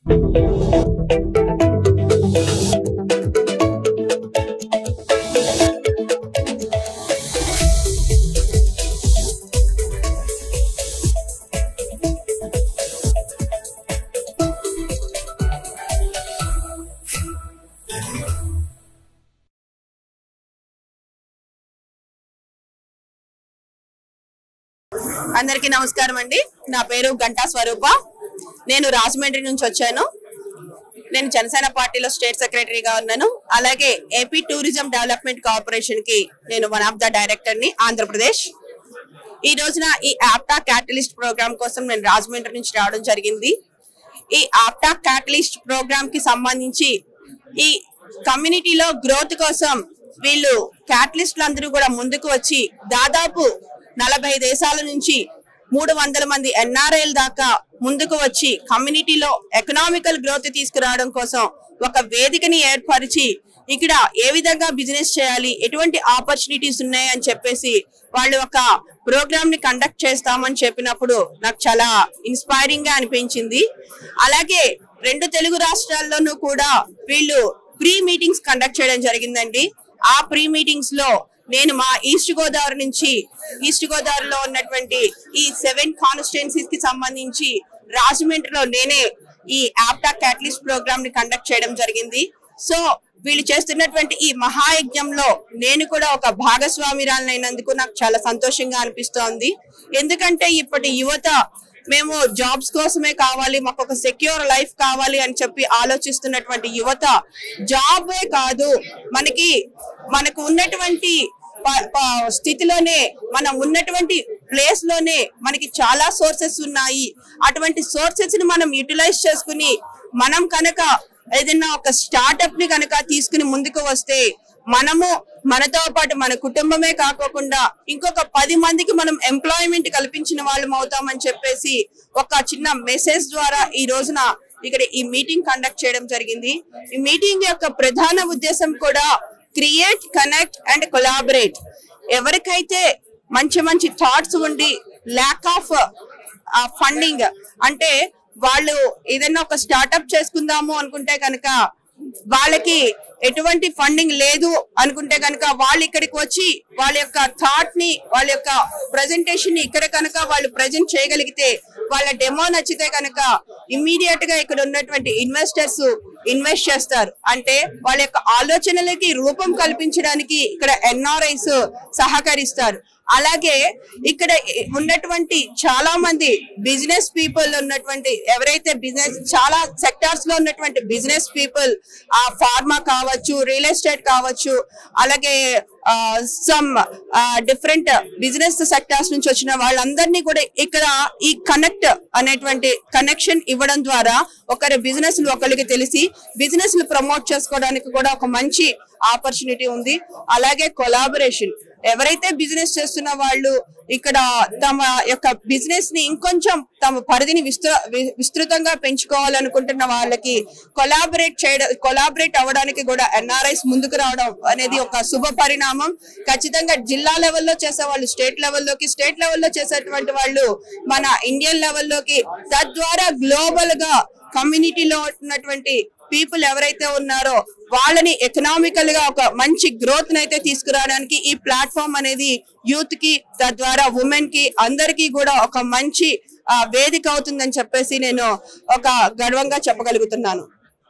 అందరికీ నమస్కారం అండి. నా పేరు గంటా స్వరూప. నేను రాజమండ్రి నుంచి వచ్చాను. నేను జనసేన పార్టీలో స్టేట్ సెక్రటరీగా ఉన్నాను. అలాగే ఏపీ టూరిజం డెవలప్మెంట్ కార్పొరేషన్ కి నేను వన్ ఆఫ్ ద డైరెక్టర్ ని ఆంధ్రప్రదేశ్. ఈ రోజున ఈ ఆప్టా క్యాటలిస్ట్ ప్రోగ్రామ్ కోసం నేను రాజమండ్రి నుంచి రావడం జరిగింది. ఈ ఆప్టా క్యాటలిస్ట్ ప్రోగ్రామ్ కి సంబంధించి ఈ కమ్యూనిటీలో గ్రోత్ కోసం వీళ్ళు క్యాటలిస్టులు అందరూ కూడా ముందుకు వచ్చి దాదాపు 40 దేశాల నుంచి 300 మంది ఎన్ఆర్ఐల దాకా ముందుకు వచ్చి కమ్యూనిటీలో ఎకనామికల్ గ్రోత్ తీసుకురావడం కోసం ఒక వేదికని ఏర్పరిచి ఇక్కడ ఏ విధంగా బిజినెస్ చేయాలి, ఎటువంటి ఆపర్చునిటీస్ ఉన్నాయి అని చెప్పేసి వాళ్ళు ఒక ప్రోగ్రామ్ ని కండక్ట్ చేస్తామని చెప్పినప్పుడు నాకు చాలా ఇన్స్పైరింగ్ గా అనిపించింది. అలాగే 2 తెలుగు రాష్ట్రాల్లోనూ కూడా వీళ్ళు ప్రీ మీటింగ్స్ కండక్ట్ చేయడం జరిగిందండి. ఆ ప్రీ మీటింగ్స్ లో నేను మా ఈస్ట్ గోదావరిలో ఉన్నటువంటి ఈ 7 కాన్స్టిట్యుయెన్సీస్ కి సంబంధించి రాజమండ్రిలో నేనే ఈ ఆప్టా క్యాటలిస్ట్ ప్రోగ్రామ్ ని కండక్ట్ చేయడం జరిగింది. సో వీళ్ళు చేస్తున్నటువంటి ఈ మహాయజ్ఞంలో నేను కూడా ఒక భాగస్వామిరాలైనందుకు నాకు చాలా సంతోషంగా అనిపిస్తోంది. ఎందుకంటే ఇప్పటి యువత మేము జాబ్స్ కోసమే కావాలి, మాకు ఒక సెక్యూర్ లైఫ్ కావాలి అని చెప్పి ఆలోచిస్తున్నటువంటి యువత జాబే కాదు, మనకు ఉన్నటువంటి స్థితిలోనే, మనం ఉన్నటువంటి ప్లేస్ లోనే మనకి చాలా సోర్సెస్ ఉన్నాయి. అటువంటి సోర్సెస్ ని మనం యూటిలైజ్ చేసుకుని మనం కనుక ఏదైనా ఒక స్టార్ట్అప్ ని కనుక తీసుకుని ముందుకు వస్తే మనతో పాటు మన కుటుంబమే కాకోకుండా ఇంకొక 10 మందికి మనం ఎంప్లాయ్మెంట్ కల్పించిన వాళ్ళం అవుతామని చెప్పేసి ఒక చిన్న మెసేజ్ ద్వారా ఈ రోజున ఇక్కడ ఈ మీటింగ్ కండక్ట్ చేయడం జరిగింది. ఈ మీటింగ్ యొక్క ప్రధాన ఉద్దేశం కూడా క్రియేట్, కనెక్ట్ అండ్ కొలాబరేట్. ఎవరికైతే మంచి థాట్స్ ఉండి ల్యాక్ ఆఫ్ ఫండింగ్, అంటే వాళ్ళు ఏదైనా ఒక స్టార్ట్అప్ చేసుకుందాము అనుకుంటే కనుక వాళ్ళకి ఎటువంటి ఫండింగ్ లేదు అనుకుంటే కనుక వాళ్ళు ఇక్కడికి వచ్చి వాళ్ళ యొక్క థాట్ ని, వాళ్ళ యొక్క ప్రెజెంటేషన్ ని ఇక్కడ కనుక వాళ్ళు ప్రెజెంట్ చేయగలిగితే, వాళ్ళ డెమో నచ్చితే కనుక ఇమ్మీడియట్ గా ఇక్కడ ఉన్నటువంటి ఇన్వెస్టర్స్ ఇన్వెస్ట్ చేస్తారు. అంటే వాళ్ళ యొక్క ఆలోచనలకి రూపం కల్పించడానికి ఇక్కడ ఎన్ఆర్ఐస్ సహకరిస్తారు. అలాగే ఇక్కడ ఉన్నటువంటి చాలా మంది బిజినెస్ పీపుల్ ఉన్నటువంటి, ఎవరైతే బిజినెస్ చాలా సెక్టార్స్ లో ఉన్నటువంటి బిజినెస్ పీపుల్, ఆ ఫార్మా కావచ్చు, రియల్ ఎస్టేట్ కావచ్చు, అలాగే సమ్ డిఫరెంట్ బిజినెస్ సెక్టార్స్ నుంచి వచ్చిన వాళ్ళందరినీ కూడా ఇక్కడ ఈ అనేటువంటి కనెక్షన్ ఇవ్వడం ద్వారా ఒకరి బిజినెస్ ఒకరికి తెలిసి బిజినెస్ ప్రమోట్ చేసుకోవడానికి కూడా ఒక మంచి ఆపర్చునిటీ ఉంది. అలాగే కొలాబరేషన్, ఎవరైతే బిజినెస్ చేస్తున్న వాళ్ళు ఇక్కడ తమ యొక్క బిజినెస్ ని ఇంకొంచెం తమ పరిధిని విస్తృతంగా పెంచుకోవాలనుకుంటున్న వాళ్ళకి కొలాబరేట్ అవ్వడానికి కూడా ఎన్ఆర్ఐస్ ముందుకు రావడం అనేది ఒక శుభ పరిణామం. ఖచ్చితంగా జిల్లా లెవెల్లో చేసే వాళ్ళు స్టేట్ లెవెల్లో చేసేటువంటి వాళ్ళు మన ఇండియన్ లెవెల్లోకి, తద్వారా గ్లోబల్ గా కమ్యూనిటీలో ఉన్నటువంటి పీపుల్ ఎవరైతే ఉన్నారో వాళ్ళని ఎకనామికల్ గా ఒక మంచి గ్రోత్ నైతే తీసుకురావడానికి ఈ ప్లాట్ఫామ్ అనేది యూత్ కి, తద్వారా ఉమెన్ కి, అందరికీ కూడా ఒక మంచి వేదిక అవుతుందని చెప్పేసి నేను ఒక గర్వంగా చెప్పగలుగుతున్నాను.